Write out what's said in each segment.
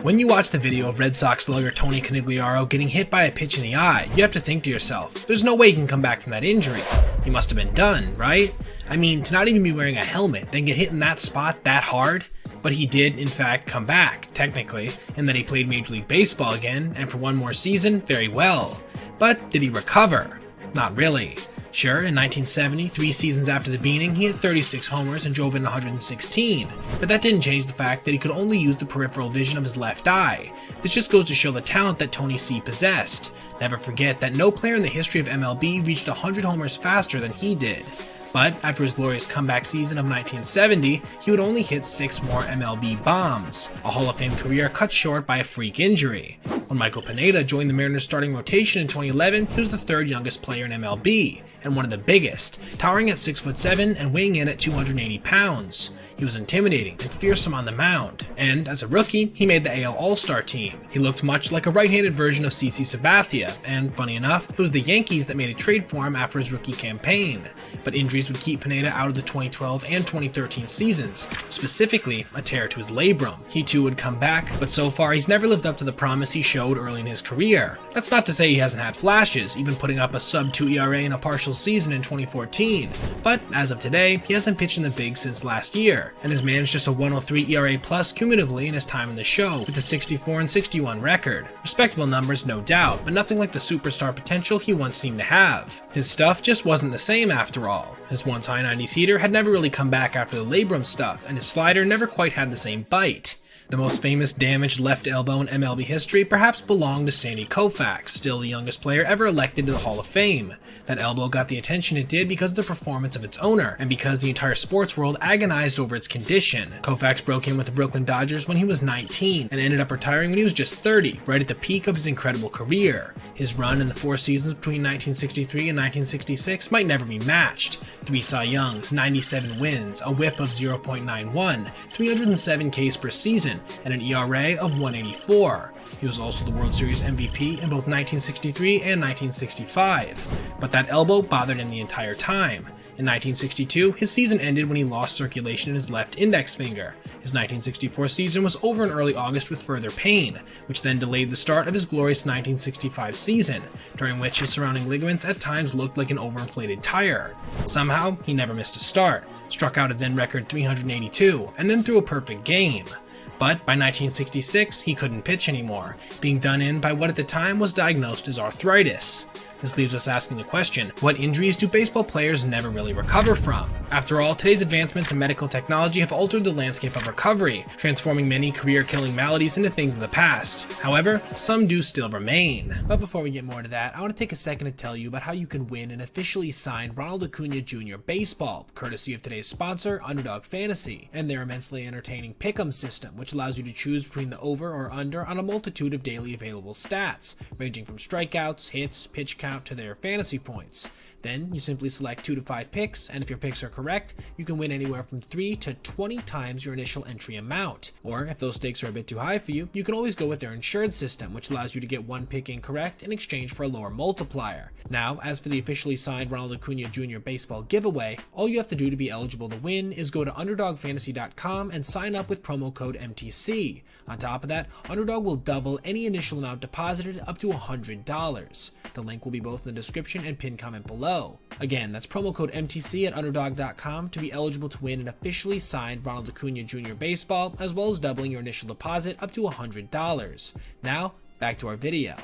When you watch the video of Red Sox slugger Tony Conigliaro getting hit by a pitch in the eye, you have to think to yourself, there's no way he can come back from that injury. He must have been done, right? I mean, to not even be wearing a helmet, then get hit in that spot that hard? But he did, in fact, come back, technically, in that he played Major League Baseball again, and for one more season, very well. But did he recover? Not really. Sure, in 1970, 3 seasons after the beating, he hit 36 homers and drove in 116, but that didn't change the fact that he could only use the peripheral vision of his left eye. This just goes to show the talent that Tony C possessed. Never forget that no player in the history of MLB reached 100 homers faster than he did. But after his glorious comeback season of 1970, he would only hit 6 more MLB bombs, a Hall of Fame career cut short by a freak injury. When Michael Pineda joined the Mariners starting rotation in 2011, he was the 3rd youngest player in MLB, and one of the biggest, towering at 6'7" and weighing in at 280 pounds. He was intimidating and fearsome on the mound, and as a rookie, he made the AL All-Star team. He looked much like a right-handed version of CC Sabathia, and funny enough, it was the Yankees that made a trade for him after his rookie campaign. But injuries would keep Pineda out of the 2012 and 2013 seasons, specifically a tear to his labrum. He too would come back, but so far he's never lived up to the promise he showed early in his career. That's not to say he hasn't had flashes, even putting up a sub-2 ERA in a partial season in 2014, but as of today, he hasn't pitched in the bigs since last year, and has managed just a 103 ERA plus cumulatively in his time in the show, with a 64 and 61 record. Respectable numbers, no doubt, but nothing like the superstar potential he once seemed to have. His stuff just wasn't the same after all. His once high 90s heater had never really come back after the labrum stuff, and his slider never quite had the same bite. The most famous damaged left elbow in MLB history perhaps belonged to Sandy Koufax, still the youngest player ever elected to the Hall of Fame. That elbow got the attention it did because of the performance of its owner, and because the entire sports world agonized over its condition. Koufax broke in with the Brooklyn Dodgers when he was 19, and ended up retiring when he was just 30, right at the peak of his incredible career. His run in the 4 seasons between 1963 and 1966 might never be matched. 3 Cy Youngs, 97 wins, a whip of 0.91, 307 Ks per season, and an ERA of 184. He was also the World Series MVP in both 1963 and 1965, but that elbow bothered him the entire time. In 1962, his season ended when he lost circulation in his left index finger. His 1964 season was over in early August with further pain, which then delayed the start of his glorious 1965 season, during which his surrounding ligaments at times looked like an overinflated tire. Somehow, he never missed a start, struck out a then record 382, and then threw a perfect game. But by 1966, he couldn't pitch anymore, being done in by what at the time was diagnosed as arthritis. This leaves us asking the question, what injuries do baseball players never really recover from? After all, today's advancements in medical technology have altered the landscape of recovery, transforming many career-killing maladies into things of the past. However, some do still remain. But before we get more into that, I want to take a second to tell you about how you can win an officially signed Ronald Acuna Jr. baseball, courtesy of today's sponsor, Underdog Fantasy, and their immensely entertaining pick'em system, which allows you to choose between the over or under on a multitude of daily available stats, ranging from strikeouts, hits, pitch count, to their fantasy points. Then you simply select 2 to 5 picks, and if your picks are correct, you can win anywhere from 3 to 20 times your initial entry amount. Or if those stakes are a bit too high for you, you can always go with their insured system, which allows you to get 1 pick incorrect in exchange for a lower multiplier. Now, as for the officially signed Ronald Acuna Jr. baseball giveaway, all you have to do to be eligible to win is go to underdogfantasy.com and sign up with promo code MTC. On top of that, Underdog will double any initial amount deposited up to $100. The link will be both in the description and pinned comment below. Again, that's promo code MTC at underdog.com to be eligible to win an officially signed Ronald Acuna Jr. baseball, as well as doubling your initial deposit up to $100. Now, back to our video.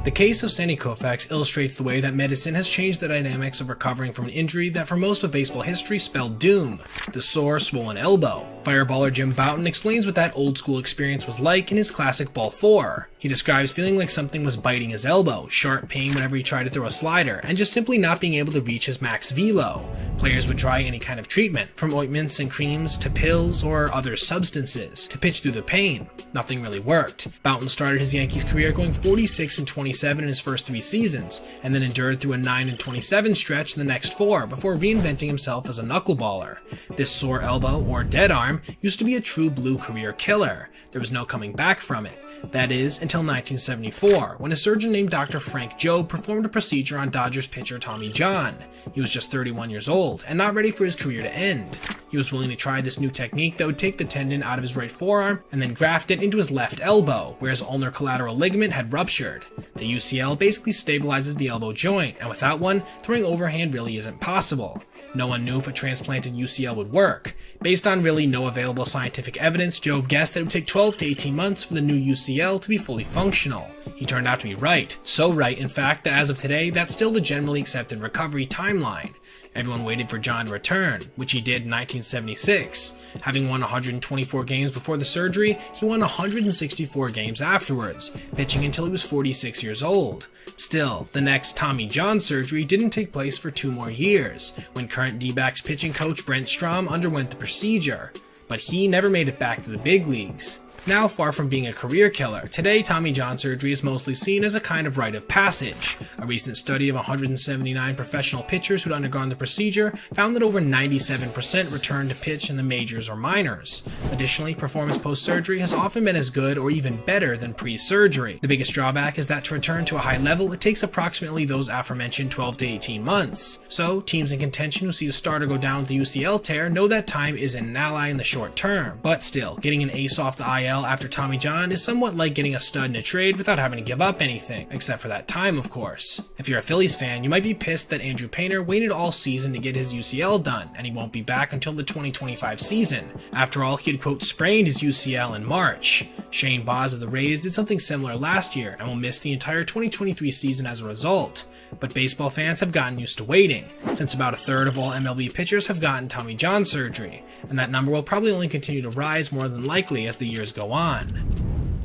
The case of Sandy Koufax illustrates the way that medicine has changed the dynamics of recovering from an injury that for most of baseball history spelled doom, the sore, swollen elbow. Fireballer Jim Bouton explains what that old school experience was like in his classic Ball 4. He describes feeling like something was biting his elbow, sharp pain whenever he tried to throw a slider, and just simply not being able to reach his max velo. Players would try any kind of treatment, from ointments and creams to pills or other substances, to pitch through the pain. Nothing really worked. Bouton started his Yankees career going 46 and 20 27 in his first 3 seasons, and then endured through a 9-27 stretch in the next 4 before reinventing himself as a knuckleballer. This sore elbow, or dead arm, used to be a true blue career killer. There was no coming back from it. That is, until 1974, when a surgeon named Dr. Frank Jobe performed a procedure on Dodgers pitcher Tommy John. He was just 31 years old, and not ready for his career to end. He was willing to try this new technique that would take the tendon out of his right forearm and then graft it into his left elbow, where his ulnar collateral ligament had ruptured. The UCL basically stabilizes the elbow joint, and without one, throwing overhand really isn't possible. No one knew if a transplanted UCL would work. Based on really no available scientific evidence, Jobe guessed that it would take 12 to 18 months for the new UCL to be fully functional. He turned out to be right. So right, in fact, that as of today, that's still the generally accepted recovery timeline. Everyone waited for John to return, which he did in 1976. Having won 124 games before the surgery, he won 164 games afterwards, pitching until he was 46 years old. Still, the next Tommy John surgery didn't take place for 2 more years, when current D-backs pitching coach Brent Strom underwent the procedure. But he never made it back to the big leagues. Now far from being a career killer, today Tommy John surgery is mostly seen as a kind of rite of passage. A recent study of 179 professional pitchers who'd undergone the procedure found that over 97% returned to pitch in the majors or minors. Additionally, performance post-surgery has often been as good or even better than pre-surgery. The biggest drawback is that to return to a high level, it takes approximately those aforementioned 12 to 18 months. So, teams in contention who see a starter go down with the UCL tear know that time isn't an ally in the short term. But still, getting an ace off the IL after Tommy John is somewhat like getting a stud in a trade without having to give up anything, except for that time, of course. If you're a Phillies fan, you might be pissed that Andrew Painter waited all season to get his UCL done, and he won't be back until the 2025 season. After all, he had quote sprained his UCL in March. Shane Baz of the Rays did something similar last year and will miss the entire 2023 season as a result. But baseball fans have gotten used to waiting, since about a third of all MLB pitchers have gotten Tommy John surgery, and that number will probably only continue to rise more than likely as the years go on.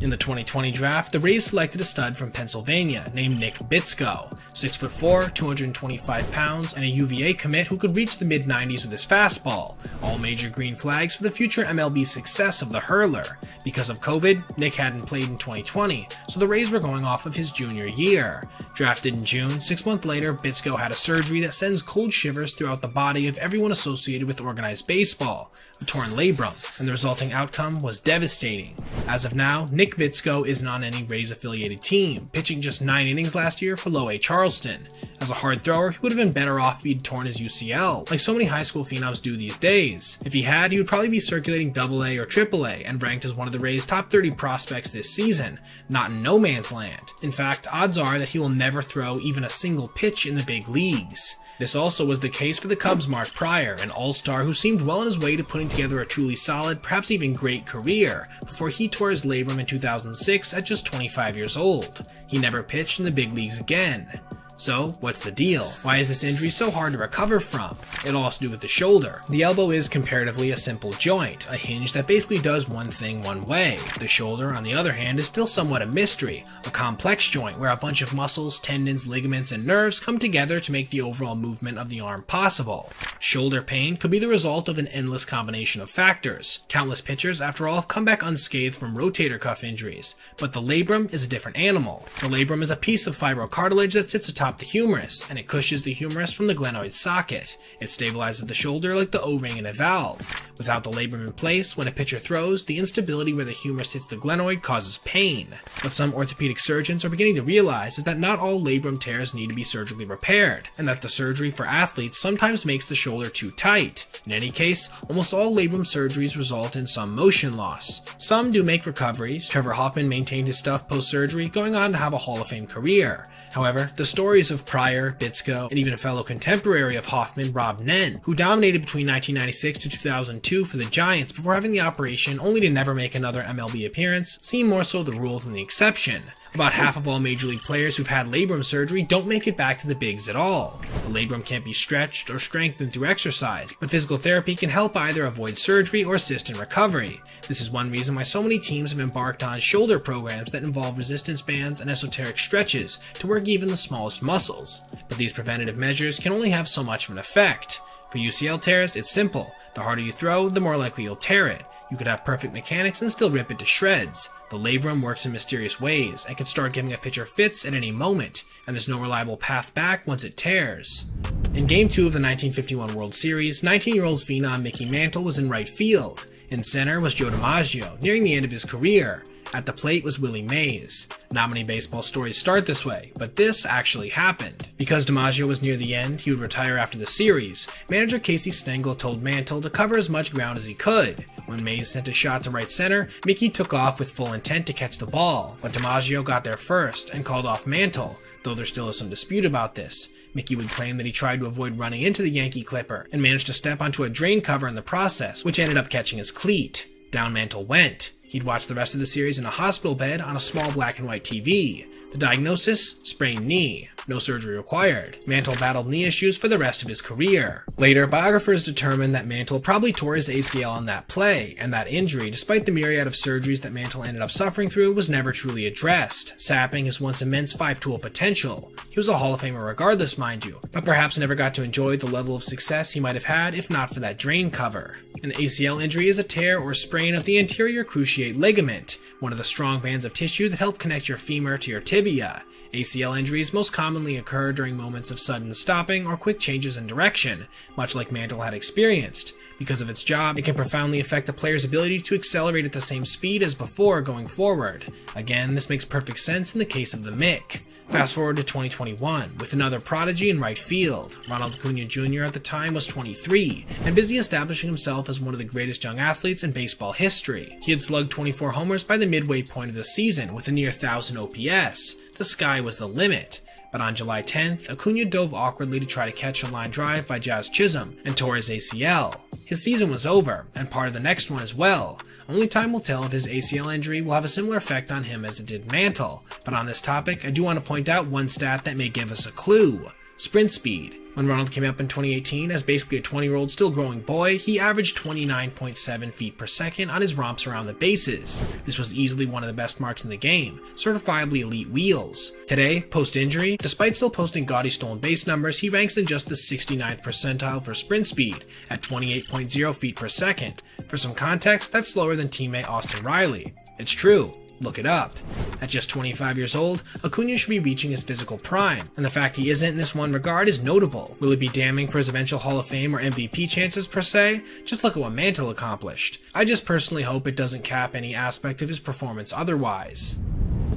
In the 2020 draft, the Rays selected a stud from Pennsylvania named Nick Bitsko, 6'4", 225 pounds, and a UVA commit who could reach the mid-90s with his fastball, all major green flags for the future MLB success of the hurler. Because of COVID, Nick hadn't played in 2020, so the Rays were going off of his junior year. Drafted in June, 6 months later, Bitsko had a surgery that sends cold shivers throughout the body of everyone associated with organized baseball, a torn labrum, and the resulting outcome was devastating. As of now, Nick Bitsko isn't on any Rays-affiliated team, pitching just 9 innings last year for Low A Charleston. As a hard thrower, he would have been better off if he'd torn his UCL, like so many high school phenoms do these days. If he had, he would probably be circulating AA or AAA and ranked as one of the Rays' top 30 prospects this season, not in no man's land. In fact, odds are that he will never throw even a single pitch in the big leagues. This also was the case for the Cubs' Mark Prior, an all-star who seemed well on his way to putting together a truly solid, perhaps even great career, before he tore his labrum in 2006 at just 25 years old. He never pitched in the big leagues again. So, what's the deal? Why is this injury so hard to recover from? It all has to do with the shoulder. The elbow is comparatively a simple joint, a hinge that basically does one thing one way. The shoulder, on the other hand, is still somewhat a mystery, a complex joint where a bunch of muscles, tendons, ligaments, and nerves come together to make the overall movement of the arm possible. Shoulder pain could be the result of an endless combination of factors. Countless pitchers, after all, have come back unscathed from rotator cuff injuries, but the labrum is a different animal. The labrum is a piece of fibrocartilage that sits atop the humerus, and it cushions the humerus from the glenoid socket. It stabilizes the shoulder like the O-ring in a valve. Without the labrum in place, when a pitcher throws, the instability where the humerus hits the glenoid causes pain. What some orthopedic surgeons are beginning to realize is that not all labrum tears need to be surgically repaired, and that the surgery for athletes sometimes makes the shoulder too tight. In any case, almost all labrum surgeries result in some motion loss. Some do make recoveries. Trevor Hoffman maintained his stuff post-surgery, going on to have a Hall of Fame career. However, the stories of Prior, Bitsko, and even a fellow contemporary of Hoffman, Rob Nen, who dominated between 1996 to 2002 for the Giants before having the operation only to never make another MLB appearance, seem more so the rule than the exception. About half of all major league players who've had labrum surgery don't make it back to the bigs at all. The labrum can't be stretched or strengthened through exercise, but physical therapy can help either avoid surgery or assist in recovery. This is one reason why so many teams have embarked on shoulder programs that involve resistance bands and esoteric stretches to work even the smallest muscles. But these preventative measures can only have so much of an effect. For UCL tears, it's simple. The harder you throw, the more likely you'll tear it. You could have perfect mechanics and still rip it to shreds. The labrum works in mysterious ways and can start giving a pitcher fits at any moment, and there's no reliable path back once it tears. In Game 2 of the 1951 World Series, 19-year-old phenom Mickey Mantle was in right field. In center was Joe DiMaggio, nearing the end of his career. At the plate was Willie Mays. Not many baseball stories start this way, but this actually happened. Because DiMaggio was near the end, he would retire after the series. Manager Casey Stengel told Mantle to cover as much ground as he could. When Mays sent a shot to right center, Mickey took off with full intent to catch the ball, but DiMaggio got there first and called off Mantle, though there still is some dispute about this. Mickey would claim that he tried to avoid running into the Yankee clipper and managed to step onto a drain cover in the process, which ended up catching his cleat. Down Mantle went. He'd watch the rest of the series in a hospital bed on a small black and white TV. The diagnosis? Sprained knee. No surgery required. Mantle battled knee issues for the rest of his career. Later, biographers determined that Mantle probably tore his ACL on that play, and that injury, despite the myriad of surgeries that Mantle ended up suffering through, was never truly addressed, sapping his once immense five-tool potential. He was a Hall of Famer regardless, mind you, but perhaps never got to enjoy the level of success he might have had if not for that drain cover. An ACL injury is a tear or sprain of the anterior cruciate ligament, one of the strong bands of tissue that help connect your femur to your tibia. ACL injuries most commonly occur during moments of sudden stopping or quick changes in direction, much like Mantle had experienced. Because of its job, it can profoundly affect a player's ability to accelerate at the same speed as before going forward. Again, this makes perfect sense in the case of the Mick. Fast forward to 2021, with another prodigy in right field. Ronald Acuna Jr. at the time was 23, and busy establishing himself as one of the greatest young athletes in baseball history. He had slugged 24 homers by the midway point of the season with a near 1,000 OPS. The sky was the limit. But on July 10th, Acuna dove awkwardly to try to catch a line drive by Jazz Chisholm and tore his ACL. His season was over, and part of the next one as well. Only time will tell if his ACL injury will have a similar effect on him as it did Mantle. But on this topic, I do want to point out one stat that may give us a clue. Sprint speed. When Ronald came up in 2018 as basically a 20-year-old still growing boy, he averaged 29.7 feet per second on his romps around the bases. This was easily one of the best marks in the game, certifiably elite wheels. Today, post-injury, despite still posting gaudy stolen base numbers, he ranks in just the 69th percentile for sprint speed at 28.0 feet per second. For some context, that's slower than teammate Austin Riley. It's true. Look it up. At just 25 years old, Acuna should be reaching his physical prime, and the fact he isn't in this one regard is notable. Will it be damning for his eventual Hall of Fame or MVP chances per se? Just look at what Mantle accomplished. I just personally hope it doesn't cap any aspect of his performance otherwise.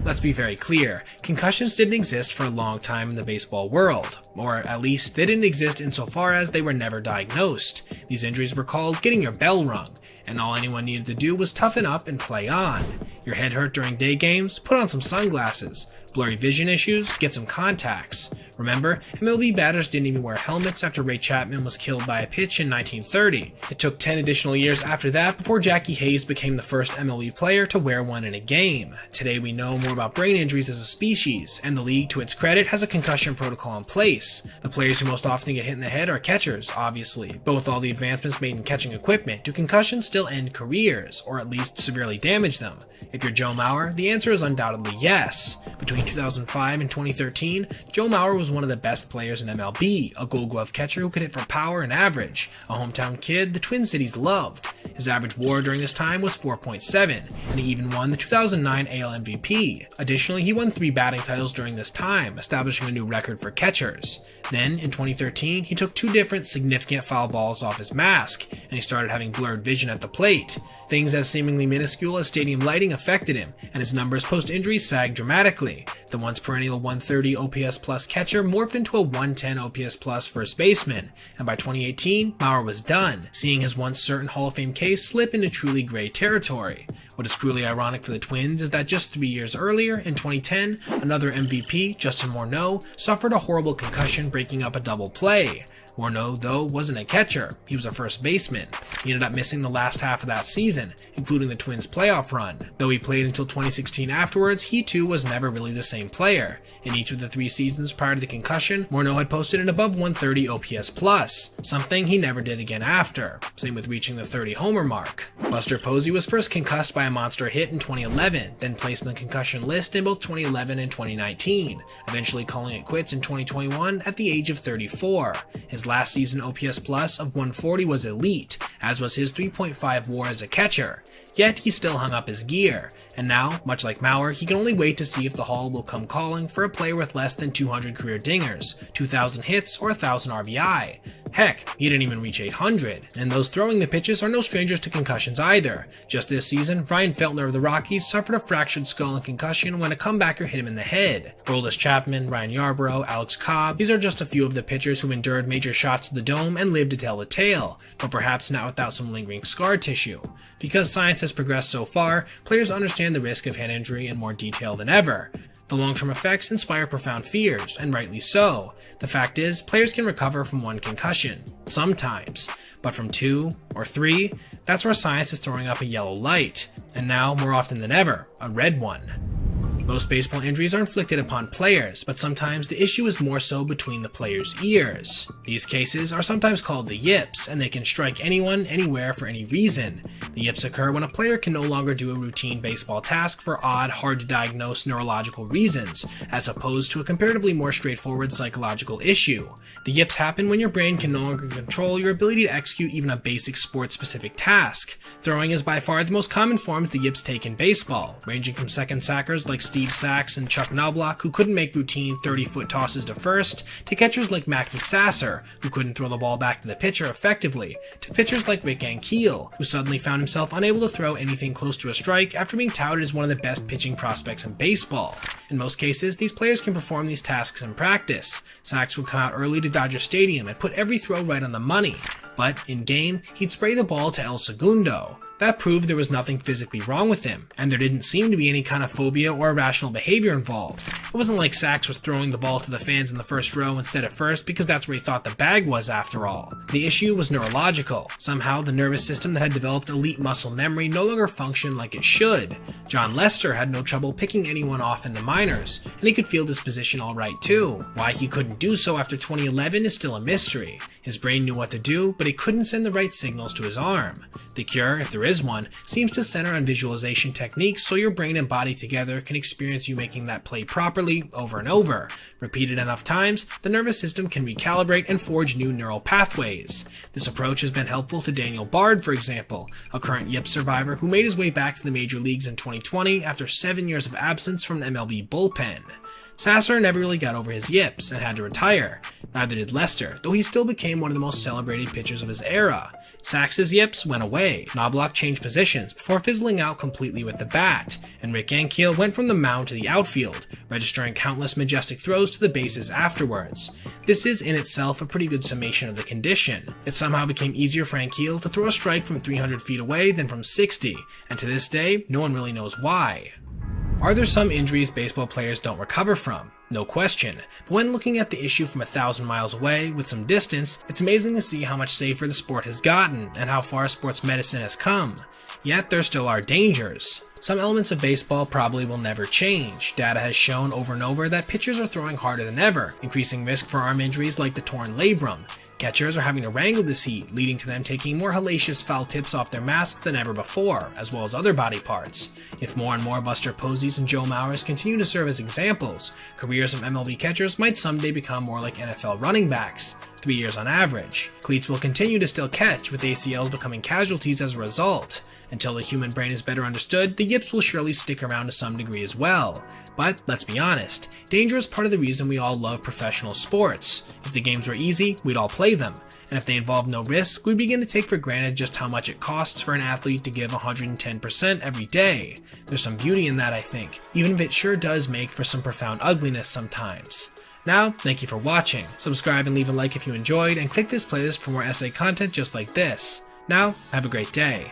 Let's be very clear, concussions didn't exist for a long time in the baseball world, or at least they didn't exist insofar as they were never diagnosed. These injuries were called getting your bell rung, and all anyone needed to do was toughen up and play on. Your head hurt during day games? Put on some sunglasses. Blurry vision issues? Get some contacts. Remember, MLB batters didn't even wear helmets after Ray Chapman was killed by a pitch in 1930. It took 10 additional years after that before Jackie Hayes became the first MLB player to wear one in a game. Today we know more about brain injuries as a species, and the league, to its credit, has a concussion protocol in place. The players who most often get hit in the head are catchers, obviously, but with all the advancements made in catching equipment, do concussions still end careers, or at least severely damage them? If you're Joe Mauer, the answer is undoubtedly yes. Between 2005 and 2013, Joe Mauer was one of the best players in MLB, a Gold Glove catcher who could hit for power and average, a hometown kid the Twin Cities loved. His average WAR during this time was 4.7, and he even won the 2009 AL MVP. Additionally, he won 3 batting titles during this time, establishing a new record for catchers. Then, in 2013, he took 2 different significant foul balls off his mask, and he started having blurred vision at the plate. Things as seemingly minuscule as stadium lighting affected him, and his numbers post-injury sagged dramatically. The once perennial 130 OPS plus catcher morphed into a 110 OPS plus first baseman, and by 2018, Mauer was done, seeing his once certain Hall of Fame case slip into truly gray territory. What is cruelly ironic for the Twins is that just 3 years earlier, in 2010, another MVP, Justin Morneau, suffered a horrible concussion breaking up a double play. Morneau, though, wasn't a catcher, he was a first baseman. He ended up missing the last last half of that season, including the Twins' playoff run. Though he played until 2016 afterwards, he too was never really the same player. In each of the 3 seasons prior to the concussion, Morneau had posted an above 130 OPS+, something he never did again after. Same with reaching the 30 homer mark. Buster Posey was first concussed by a monster hit in 2011, then placed on the concussion list in both 2011 and 2019, eventually calling it quits in 2021 at the age of 34. His last season OPS Plus of 140 was elite, as was his 3.5 WAR as a catcher. Yet he still hung up his gear, and now, much like Mauer, he can only wait to see if the Hall will come calling for a player with less than 200 career dingers, 2,000 hits, or 1,000 RBI. Heck, he didn't even reach 800. And those throwing the pitches are no strangers to concussions either. Just this season, Ryan Feltner of the Rockies suffered a fractured skull and concussion when a comebacker hit him in the head. Aroldis Chapman, Ryan Yarbrough, Alex Cobb, these are just a few of the pitchers who endured major shots to the dome and lived to tell the tale, but perhaps not without some lingering scar tissue. Because science has progressed so far, players understand the risk of head injury in more detail than ever. The long-term effects inspire profound fears, and rightly so. The fact is, players can recover from 1 concussion, sometimes, but from 2 or 3, that's where science is throwing up a yellow light, and now, more often than ever, a red one. Most baseball injuries are inflicted upon players, but sometimes the issue is more so between the player's ears. These cases are sometimes called the yips, and they can strike anyone, anywhere, for any reason. The yips occur when a player can no longer do a routine baseball task for odd, hard-to-diagnose neurological reasons, as opposed to a comparatively more straightforward psychological issue. The yips happen when your brain can no longer control your ability to execute even a basic sport-specific task. Throwing is by far the most common forms the yips take in baseball, ranging from second sackers like Steve Sachs and Chuck Knobloch, who couldn't make routine 30-foot tosses to first, to catchers like Mackie Sasser, who couldn't throw the ball back to the pitcher effectively, to pitchers like Rick Ankiel, who suddenly found himself unable to throw anything close to a strike after being touted as one of the best pitching prospects in baseball. In most cases, these players can perform these tasks in practice. Sachs would come out early to Dodger Stadium and put every throw right on the money, but in game, he'd spray the ball to El Segundo. That proved there was nothing physically wrong with him, and there didn't seem to be any kind of phobia or irrational behavior involved. It wasn't like Sachs was throwing the ball to the fans in the first row instead of first because that's where he thought the bag was after all. The issue was neurological. Somehow the nervous system that had developed elite muscle memory no longer functioned like it should. John Lester had no trouble picking anyone off in the minors, and he could field his position alright too. Why he couldn't do so after 2011 is still a mystery. His brain knew what to do, but he couldn't send the right signals to his arm. The cure, if there is one, seems to center on visualization techniques so your brain and body together can experience you making that play properly over and over. Repeated enough times, the nervous system can recalibrate and forge new neural pathways. This approach has been helpful to Daniel Bard, for example, a current Yips survivor who made his way back to the major leagues in 2020 after 7 years of absence from an MLB bullpen. Sasser never really got over his yips and had to retire. Neither did Lester, though he still became one of the most celebrated pitchers of his era. Sachs's yips went away. Knobloch changed positions before fizzling out completely with the bat, and Rick Ankiel went from the mound to the outfield, registering countless majestic throws to the bases afterwards. This is in itself a pretty good summation of the condition. It somehow became easier for Ankiel to throw a strike from 300 feet away than from 60, and to this day, no one really knows why. Are there some injuries baseball players don't recover from? No question, but when looking at the issue from 1,000 miles away with some distance, it's amazing to see how much safer the sport has gotten and how far sports medicine has come. Yet there still are dangers. Some elements of baseball probably will never change. Data has shown over and over that pitchers are throwing harder than ever, increasing risk for arm injuries like the torn labrum. Catchers are having to wrangle this heat, leading to them taking more hellacious foul tips off their masks than ever before, as well as other body parts. If more and more Buster Poseys and Joe Mauers continue to serve as examples, careers of MLB catchers might someday become more like NFL running backs, 3 years on average. Cleats will continue to still catch, with ACLs becoming casualties as a result. Until the human brain is better understood, the yips will surely stick around to some degree as well. But let's be honest, danger is part of the reason we all love professional sports. If the games were easy, we'd all play them. And if they involve no risk, we begin to take for granted just how much it costs for an athlete to give 110% every day. There's some beauty in that, I think, even if it sure does make for some profound ugliness sometimes. Now, thank you for watching. Subscribe and leave a like if you enjoyed, and click this playlist for more essay content just like this. Now, have a great day.